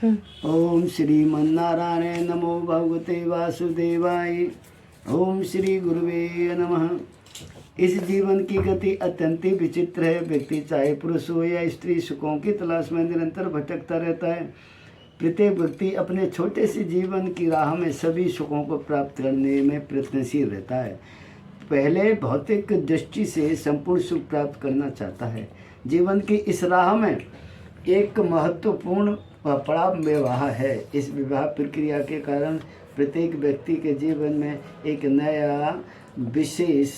ओम श्रीमन्नारायण नमो भगवते वासुदेवाय। ओम श्री गुरुवे नमः। इस जीवन की गति अत्यंत ही विचित्र है। व्यक्ति चाहे पुरुष हो या स्त्री सुखों की तलाश में निरंतर भटकता रहता है। प्रत्येक व्यक्ति अपने छोटे से जीवन की राह में सभी सुखों को प्राप्त करने में प्रयत्नशील रहता है। पहले भौतिक दृष्टि से संपूर्ण सुख प्राप्त करना चाहता है। जीवन की इस राह में एक महत्वपूर्ण पड़ाव विवाह है। इस विवाह प्रक्रिया के कारण प्रत्येक व्यक्ति के जीवन में एक नया विशेष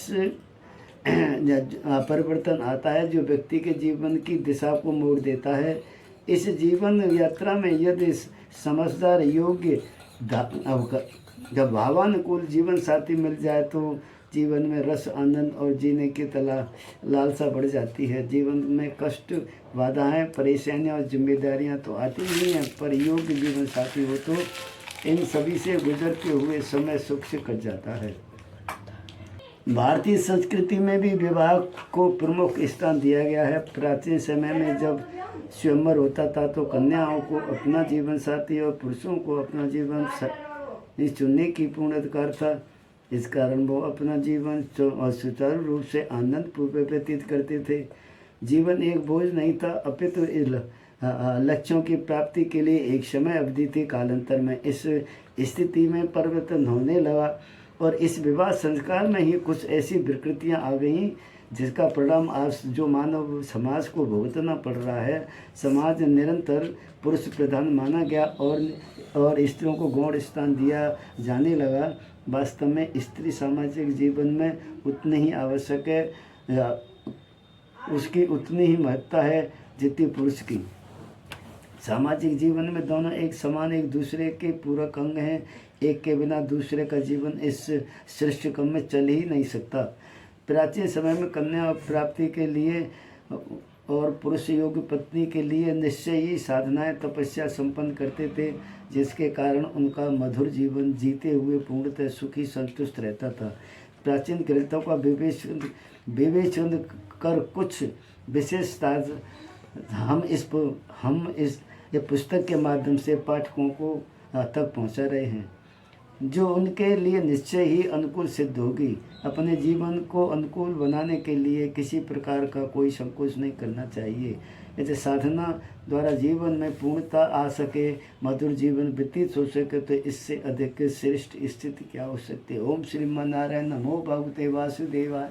परिवर्तन आता है जो व्यक्ति के जीवन की दिशा को मोड़ देता है। इस जीवन यात्रा में यदि समझदार योग्य जब भावानुकूल जीवन साथी मिल जाए तो जीवन में रस आनंद और जीने की लालसा बढ़ जाती है। जीवन में कष्ट बाधाएं परेशानियां और जिम्मेदारियां तो आती नहीं हैं, पर योग्य जीवन साथी हो तो इन सभी से गुजरते हुए समय सुख से कट जाता है। भारतीय संस्कृति में भी विवाह को प्रमुख स्थान दिया गया है। प्राचीन समय में जब स्वयंवर होता था तो कन्याओं को अपना जीवन साथी और पुरुषों को अपना जीवन चुनने की पूर्ण अधिकार था। इस कारण वो अपना जीवन सुचारू रूप से आनंद पूर्वक व्यतीत करते थे। जीवन एक बोझ नहीं था, अपितु लक्ष्यों की प्राप्ति के लिए एक समय अवधि थी। कालांतर में इस स्थिति में परिवर्तन होने लगा और इस विवाह संस्कार में ही कुछ ऐसी विकृतियां आ गईं जिसका परिणाम आज जो मानव समाज को भुगतना पड़ रहा है। समाज निरंतर पुरुष प्रधान माना गया और स्त्रियों को गौण स्थान दिया जाने लगा। वास्तव में स्त्री सामाजिक जीवन में उतनी ही आवश्यक है, उसकी उतनी ही महत्ता है जितनी पुरुष की। सामाजिक जीवन में दोनों एक समान एक दूसरे के पूरक अंग हैं। एक के बिना दूसरे का जीवन इस सृष्टि क्रम में चल ही नहीं सकता। प्राचीन समय में कन्या प्राप्ति के लिए और पुरुष योग्य पत्नी के लिए निश्चय ही साधनाएं तपस्या संपन्न करते थे, जिसके कारण उनका मधुर जीवन जीते हुए पूर्णतः सुखी संतुष्ट रहता था। प्राचीन ग्रंथों का विवेचन कर कुछ विशेषता हम इस पुस्तक के माध्यम से पाठकों को तक पहुंचा रहे हैं, जो उनके लिए निश्चय ही अनुकूल सिद्ध होगी। अपने जीवन को अनुकूल बनाने के लिए किसी प्रकार का कोई संकोच नहीं करना चाहिए। यदि साधना द्वारा जीवन में पूर्णता आ सके, मधुर जीवन व्यतीत हो सके, तो इससे अधिक श्रेष्ठ स्थिति क्या हो सकती है। ओम श्रीमन्नारायण नमो भगवते वासुदेवाय।